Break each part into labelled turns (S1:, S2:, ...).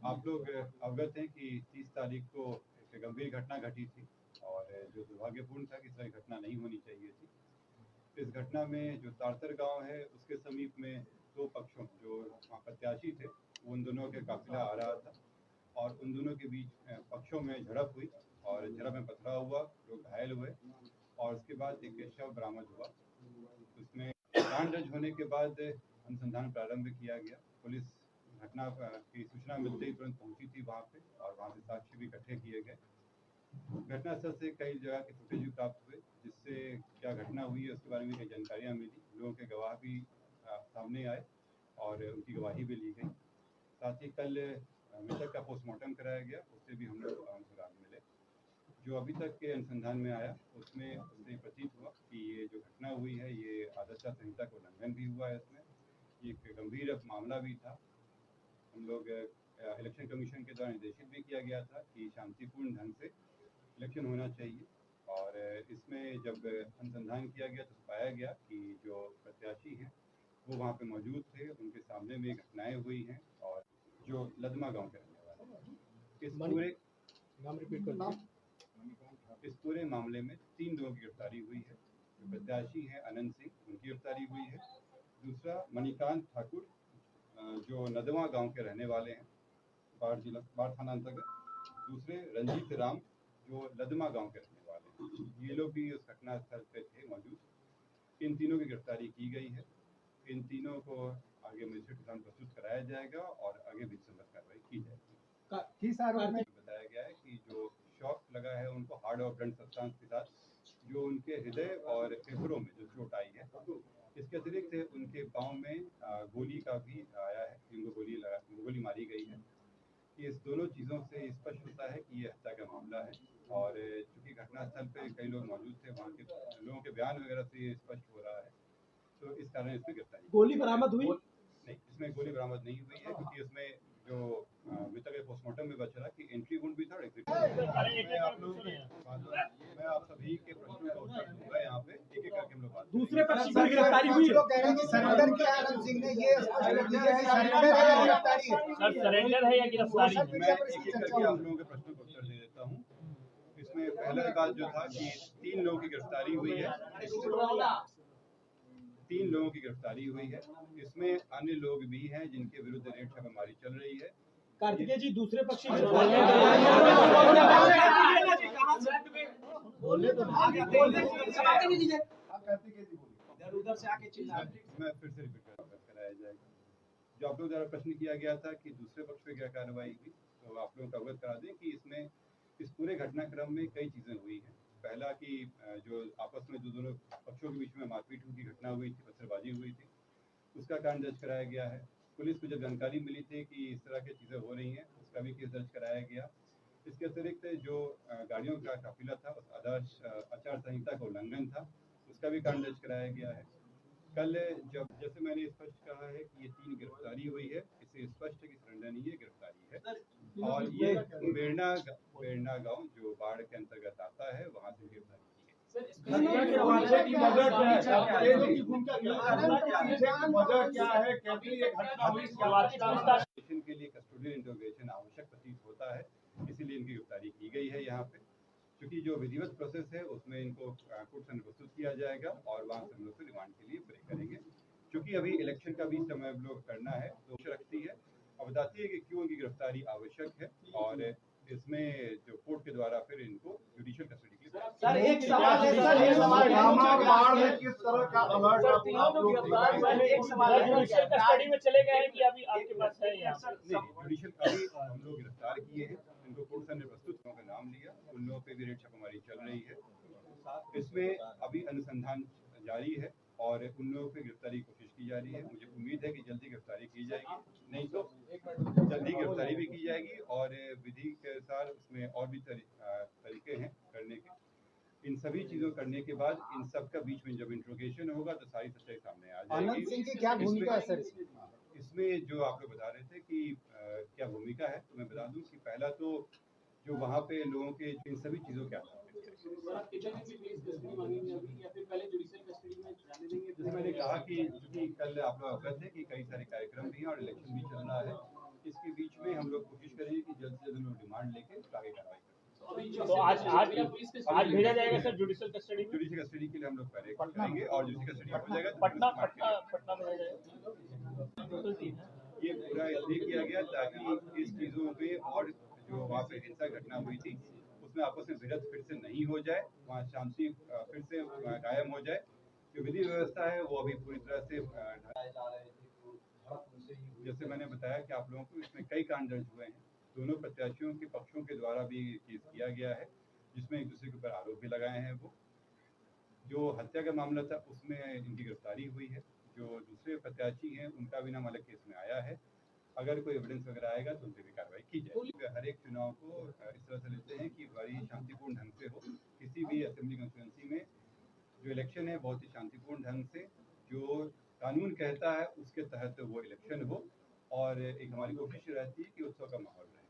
S1: आप लोग अवगत हैं कि 30 तारीख को एक गंभीर घटना घटी थी और जो दुर्भाग्यपूर्ण था कि इस तरह घटना नहीं होनी चाहिए थी। इस घटना में जो तारतर गांव है उसके समीप में दो पक्षों जो प्रत्याशी थे उन दोनों के काफिला आ रहा था और उन दोनों के बीच पक्षों में झड़प हुई और झड़प में पथराव हुआ, लोग घायल हुए और उसके बाद एक शव बरामद हुआ। उसमें कांड दर्ज होने के बाद अनुसंधान प्रारंभ किया गया। पुलिस घटना की सूचना मिलते ही तुरंत पहुंची थी वहाँ पे और वहाँ से साक्ष्य भी इकट्ठे किए गए। घटनास्थल से कई जगह के फुटेज भी प्राप्त हुए जिससे क्या घटना हुई है उसके बारे में कई जानकारियाँ मिली। लोगों के गवाह भी सामने आए और उनकी गवाही भी ली गई। साथ ही कल मृतक का पोस्टमार्टम कराया गया, उससे भी हम लोग सुराग मिले। जो अभी तक के अनुसंधान में आया उसमें उससे प्रतीत हुआ कि ये जो घटना हुई है ये आदर्श संहिता का उल्लंघन भी हुआ है। इसमें एक गंभीर मामला भी था। हम लोग इलेक्शन कमीशन के द्वारा निर्देशित भी किया गया था कि शांतिपूर्ण ढंग से इलेक्शन होना चाहिए और इसमें जब अनुसंधान किया गया तो पाया गया कि जो प्रत्याशी हैं वो वहाँ पे मौजूद थे, उनके सामने में घटनाएं हुई हैं और जो लदमा गांव के रहने वाले इस पूरे मामले में 3 लोगों की गिरफ्तारी हुई है। जो प्रत्याशी हैं अनंत सिंह, उनकी गिरफ्तारी हुई है। दूसरा मणिकांत ठाकुर जो नदवा गांव के रहने वाले हैं, बाढ़ थाना अंतर्गत। दूसरे रंजीत राम जो लदमा गांव के रहने वाले हैं, ये लोग भी उस घटना स्थल पे थे मौजूद। इन तीनों की गिरफ्तारी की गई है। इन तीनों को आगे मजिस्ट्रेट के सामने प्रस्तुत कराया जाएगा और आगे भी संगत कार्रवाई की जाएगी। बताया गया है कि जो शॉक लगा है उनको हार्ड और ब्लंट सब्सटेंस के साथ जो उनके हृदय और फेफड़ों में जो चोट आई है, इसके अतिरिक्त उनके पाँव में गोली का भी आया है, इनको गोली मारी गई है। इस दोनों चीज़ों से स्पष्ट होता है कि ये हत्या का मामला है और चूंकि घटनास्थल पे कई लोग मौजूद थे, वहाँ के लोगों के बयान वगैरह से ये स्पष्ट हो रहा है, तो इस कारण इसमें गिरफ्तारी।
S2: गोली बरामद हुई
S1: नहीं, इसमें गोली बरामद नहीं हुई है क्योंकि इसमें जो मृतक के पोस्टमार्टम में बच रहा कि एंट्री वुंड भी था और एग्जिट। मैं आप सभी के प्रश्नों का उत्तर दूंगा यहाँ पे एक एक करके हम लोग बात।
S2: दूसरे पक्ष की गिरफ्तारी हुई है।
S3: कह रहे हैं कि सरेंडर किया है अनंत सिंह ने, ये सरेंडर है या गिरफ्तारी है?
S4: सर सरेंडर है या गिरफ्तारी है?
S1: मैं एक एक करके आप लोगों के प्रश्नों का उत्तर दे देता हूँ। इसमें पहला बात जो था कि 3 लोगों की गिरफ्तारी हुई है। 3 लोगों की गिरफ्तारी हुई है। इसमें अन्य लोग भी हैं जिनके विरुद्ध रेड छापेमारी चल रही है।
S2: कार्तिकेय जी दूसरे पक्ष उधर से आके चिल्ला,
S1: मैं फिर से रिपीट कराया जाएगा। जो आप लोग द्वारा प्रश्न किया गया था कि दूसरे पक्ष पे क्या कार्रवाई हुई, तो आप लोगों को अवगत करा दें कि इसमें इस पूरे घटनाक्रम में कई चीजें हुई हैं। पहला कि जो आपस में दोनों पक्षों के बीच में मारपीट की घटना हुई थी, पत्थरबाजी हुई थी, उसका कांड दर्ज कराया गया है। पुलिस को जब जानकारी मिली थी कि इस तरह की चीज़ें हो रही हैं, उसका भी केस दर्ज कराया गया। इसके अतिरिक्त जो गाड़ियों का काफिला था उस आदर्श आचार संहिता का उल्लंघन था, उसका भी कांड दर्ज कराया गया है। कल जब जैसे मैंने स्पष्ट कहा है कि ये 3 गिरफ्तारी हुई है, इससे स्पष्ट है कि सरेंडर नहीं है, गिरफ्तारी है। और ये बेरना गांव जो बाढ़ के अंतर्गत आता है, वहाँ से गिरफ्तारी की गई। के लिए कस्टोडियल इंटरोगेशन आवश्यक प्रतीत होता है, इसीलिए इनकी गिरफ्तारी की गई है यहाँ पे। क्योंकि जो विधिवत प्रोसेस है उसमें इनको कोर्ट से प्रस्तुत किया जाएगा और वहाँ से हम लोग रिमांड के लिए प्रे करेंगे। क्योंकि अभी इलेक्शन का भी समय हम लोग करना है तो रखती है और बताती है कि क्यों उनकी गिरफ्तारी आवश्यक है और इसमें जो कोर्ट के द्वारा फिर इनको जुडिशियल कस्टडी के लिए।
S2: सर एक सवाल है, सर एक सवाल
S5: में किस तरह का अलर्ट
S4: जुडिशियल कस्टडी में चले गए हैं कि अभी आपके पास है?
S1: जुडिशियल अभी हम लोग गिरफ्तार किए हैं, इनको कोर्ट से प्रस्तुत का नाम लिया, उन लोगों पे भी रेड छापेमारी चल रही है। इसमें अभी अनुसंधान जारी है और उन लोगों पे गिरफ्तारी की कोशिश की जा रही है। मुझे उम्मीद है कि जल्दी गिरफ्तारी की जाएगी, नहीं तो जल्दी गिरफ्तारी भी की जाएगी और विधि के अनुसार उसमें और भी तरीके हैं करने के। इन सभी चीजों करने के बाद इन सब का बीच में जब इंट्रोगेशन होगा तो सारी सच्चाई सामने आ जाएगी।
S3: अनंत सिंह की क्या भूमिका है सर
S1: इसमें? जो आप लोग बता रहे थे कि क्या भूमिका है, तो मैं बता दूं कि पहला तो जो वहाँ पे लोगों के इन सभी चीजों के जैसे मैंने कहा कि कल आप लोग अवगत है कि कई सारे कार्यक्रम भी हैं और इलेक्शन भी चल रहा है, इसके बीच में हम लोग कोशिश जल्द से जल्द उन्होंने डिमांड लेके आगे कार्रवाई करें।
S4: तो आज भेजा जाएगा सर जुडिशियल कस्टडी में?
S1: जुडिशियल कस्टडी के लिए हम लोग पहले करेंगे और जुडिशियल कस्टडी हो जाएगा तो
S4: पटना भेजा जाएगा।
S1: ये पूरा इसलिए किया गया ताकि इस चीज़ों पे और जो वहाँ पे हिंसा घटना हुई थी उसमें आपस में भिड़ंत फिर से नहीं हो जाए, वहाँ शांति फिर से कायम हो जाए। जो विधि व्यवस्था है वो अभी पूरी तरह से जैसे मैंने बताया कि आप लोगों को इसमें कई कांड दर्ज हुए हैं। दोनों प्रत्याशियों के पक्षों के द्वारा भी केस किया गया है जिसमें एक दूसरे के ऊपर आरोप भी लगाए हैं। वो जो हत्या का मामला था उसमें इनकी गिरफ्तारी हुई है। जो दूसरे प्रत्याशी हैं उनका भी नाम अलग केस में आया है। अगर कोई एविडेंस वगैरह आएगा तो उन पर भी कार्रवाई की जाएगी। हर एक चुनाव को इस तरह से लेते हैं कि बड़ी शांतिपूर्ण ढंग से हो। किसी भी असेंबली कॉन्स्टिट्यूंसी में जो इलेक्शन है बहुत ही शांतिपूर्ण ढंग से जो कानून कहता है उसके तहत वो इलेक्शन हो और एक हमारी कोशिश रहती है कि उत्सव का माहौल रहे।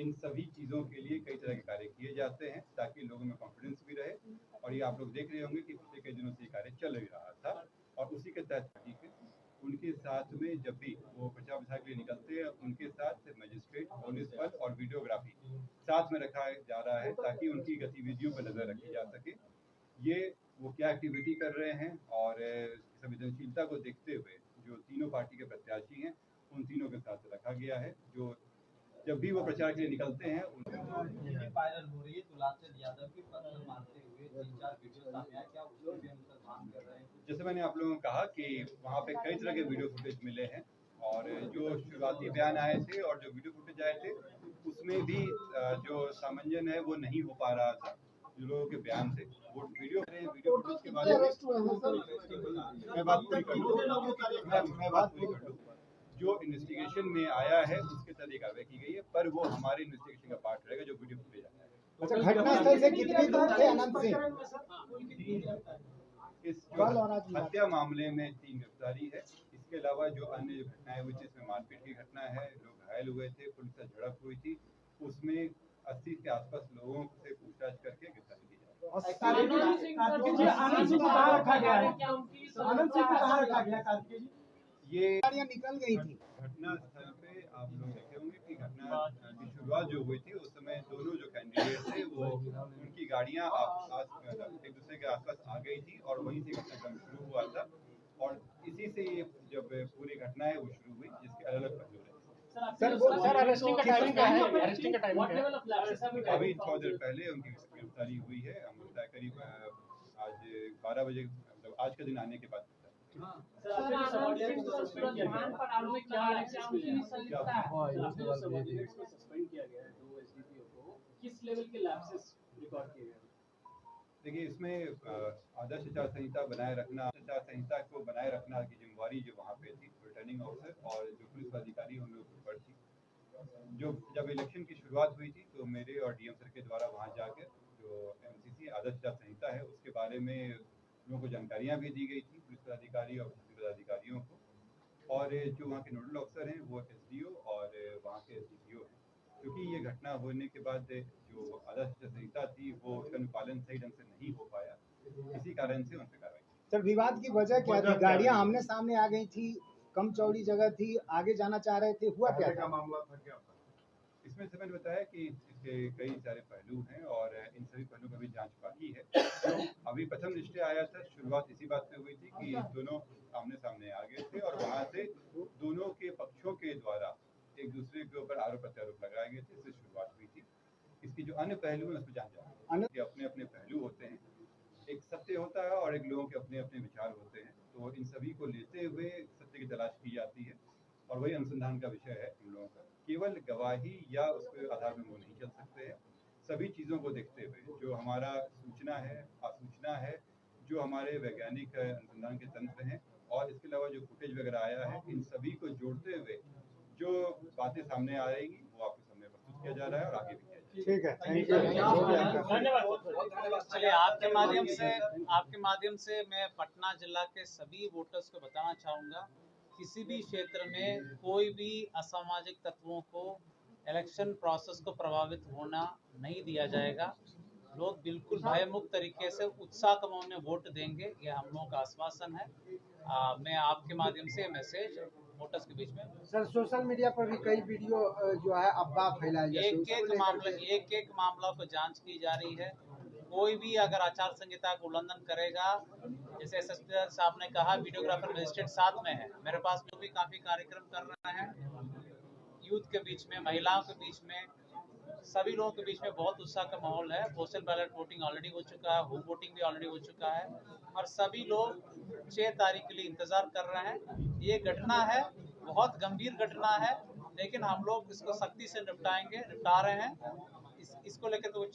S1: इन सभी चीज़ों के लिए कई तरह के कार्य किए जाते हैं ताकि लोगों में कॉन्फिडेंस भी रहे। और ये आप लोग देख रहे होंगे कि पिछले कई दिनों से ये कार्य चल ही रहा था और उसी के तहत उनके साथ में जब भी वो प्रचार प्रसार के लिए निकलते हैं उनके साथ मजिस्ट्रेट, पुलिस बल और वीडियोग्राफी साथ में रखा जा रहा है ताकि उनकी गतिविधियों पर नजर रखी जा सके। ये वो क्या एक्टिविटी कर रहे हैं और संवेदनशीलता को देखते हुए जो तीनों पार्टी के प्रत्याशी हैं उन तीनों के साथ रखा गया है। जो जब भी वो प्रचार के लिए निकलते हैं
S6: वायरल हो रही है तुलाचंद यादव की पत्थर मारते हुए 3-4 वीडियो सामने आए, क्या उसको भी अनुसंधान कर रहे हैं?
S1: जैसे मैंने आप लोगों को कहा कि वहाँ पे कई तरह के वीडियो फुटेज मिले हैं और जो शुरुआती बयान आए थे और जो वीडियो फुटेज आए थे उसमें भी जो सामंजन है वो नहीं हो पा रहा था। जो लोगों के बयान थे वो वीडियो फुटेज के बारे में मैं बात पूरी कर लूँ। जो इन्वेस्टिगेशन में आया है उसके तहत कार्रवाई की गई है पर वो हमारे इन्वेस्टिगेशन का पार्ट रहेगा जो वीडियो फुटेज आता है।
S3: अच्छा, घटनास्थल से कितनी दूर थे अनंत सिंह?
S1: इस हत्या मामले में 3 गिरफ्तारी है। इसके अलावा जो अन्य जो घटनाएं हुई थी इसमें मारपीट की घटना है, लोग घायल हुए थे, पुलिस से झड़प हुई थी, उसमें 80 के आसपास लोगों से पूछताछ करके गिरफ्तारी की जाए।
S2: आनंद सिंह को कहाँ रखा गया है? आनंद सिंह को कहाँ रखा गया कार्तिकेय जी?
S1: ये
S3: गाड़ियाँ निकल गई थी
S1: घटना स्थल पे आप लोग देखे होंगे कि घटना की शुरुआत जो हुई थी उस समय दोनों जो कैंडिडेट थे वो उनकी गाड़ियां एक दूसरे के आसपास आ गई थी और वहीं से घटनाक्रम शुरू हुआ था और इसी से ये जब पूरी घटना है वो शुरू हुई जिसके अलग अलग पहलू रहे।
S2: सर अरेस्टिंग का टाइमिंग क्या है? अरेस्टिंग का टाइमिंग क्या है?
S1: अभी थोड़ी देर पहले उनकी गिरफ्तारी हुई है। हम बताया करीब आज 12 बजे मतलब आज का दिन आने के बाद
S4: किस लेवल के लैप्सेस रिकॉर्ड किए गए?
S1: देखिए इसमें आदर्श आचार संहिता बनाए रखना, आचार संहिता को बनाए रखना की जिम्मेवारी जो वहाँ पे थी रिटर्निंग ऑफिसर और जो पुलिस अधिकारी उन लोगों के ऊपर थी। जो जब इलेक्शन की शुरुआत हुई थी तो मेरे और डीएम सर के द्वारा वहाँ जाकर जो एमसीसी आदर्श आचार संहिता है उसके बारे में लोगों को जानकारियाँ भी दी गई थी पुलिस पदाधिकारी और पदाधिकारियों को। और जो वहाँ के नोडल ऑफिसर हैं वो एसडीओ और वहाँ के एसडीपीओ हैं। क्योंकि ये घटना होने के बाद जो आदर्श आचार संहिता थी वो उसका अनुपालन सही ढंग से नहीं हो पाया, इसी कारण से उन पर कार्रवाई।
S3: सर विवाद की वजह क्या थी? गाड़ियाँ आमने सामने आ गई थी, कम चौड़ी जगह थी, आगे जाना चाह रहे थे, हुआ क्या था?
S5: मामला था क्या?
S1: इसमें से मैंने बताया कि इसके कई सारे पहलू हैं और इन सभी पहलू पर भी जांच बाकी है। जो अभी प्रथम निश्चय आया था शुरुआत इसी बात से हुई थी कि दोनों आमने सामने आ गए थे और वहाँ से दोनों के पक्षों के द्वारा एक दूसरे के ऊपर आरोप प्रत्यारोप लगाए गए थे, इससे शुरुआत हुई थी। इसकी जो अन्य पहलू है उसमें जांच जाएगी। अपने अपने पहलू होते हैं, एक सत्य होता है और एक लोगों के अपने अपने विचार होते हैं, तो इन सभी को लेते हुए सत्य की तलाश की जाती है और वही अनुसंधान का विषय है इन लोगों का। केवल गवाही या उसके आधार में वो नहीं चल सकते हैं। सभी चीज़ों को देखते हुए जो हमारा सूचना है, आसूचना है, जो हमारे वैज्ञानिक अनुसंधान के तंत्र हैं और इसके अलावा जो फुटेज वगैरह आया है, इन सभी को जोड़ते हुए जो बातें सामने आ रही वो आपके सामने प्रस्तुत किया जा रहा है और आगे भी किया जाएगा।
S3: ठीक है, थैंक यू।
S4: धन्यवाद।
S6: चलिए आपके माध्यम से मैं पटना जिला के सभी वोटर्स को बताना चाहूँगा, किसी भी क्षेत्र में कोई भी असामाजिक तत्वों को इलेक्शन प्रोसेस को प्रभावित होना नहीं दिया जाएगा। लोग बिल्कुल भयमुक्त तरीके से उत्साह के मामले में वोट देंगे, यह हम लोगों का आश्वासन है। मैं आपके माध्यम से मैसेज वोटर्स के बीच में।
S2: सर सोशल मीडिया पर भी कई वीडियो जो है अफवाह फैलाई जाती है, उसको लेकर के-
S6: एक मामला को जांच की जा रही है। कोई भी अगर आचार संहिता का उल्लंघन करेगा, जैसे एसएसपी साहब ने कहा वीडियोग्राफर मजिस्ट्रेट साथ में है, मेरे पास जो भी काफी कार्यक्रम कर रहे हैं यूथ के बीच में, महिलाओं के बीच में, सभी लोगों के बीच में बहुत उत्साह का माहौल है। पोस्टल बैलेट वोटिंग ऑलरेडी हो चुका है, होम वोटिंग भी ऑलरेडी हो चुका है और सभी लोग 6 तारीख के लिए इंतजार कर रहे हैं। ये घटना है, बहुत गंभीर घटना है, लेकिन हम लोग इसको सख्ती से निपटा रहे हैं। इसको लेकर तो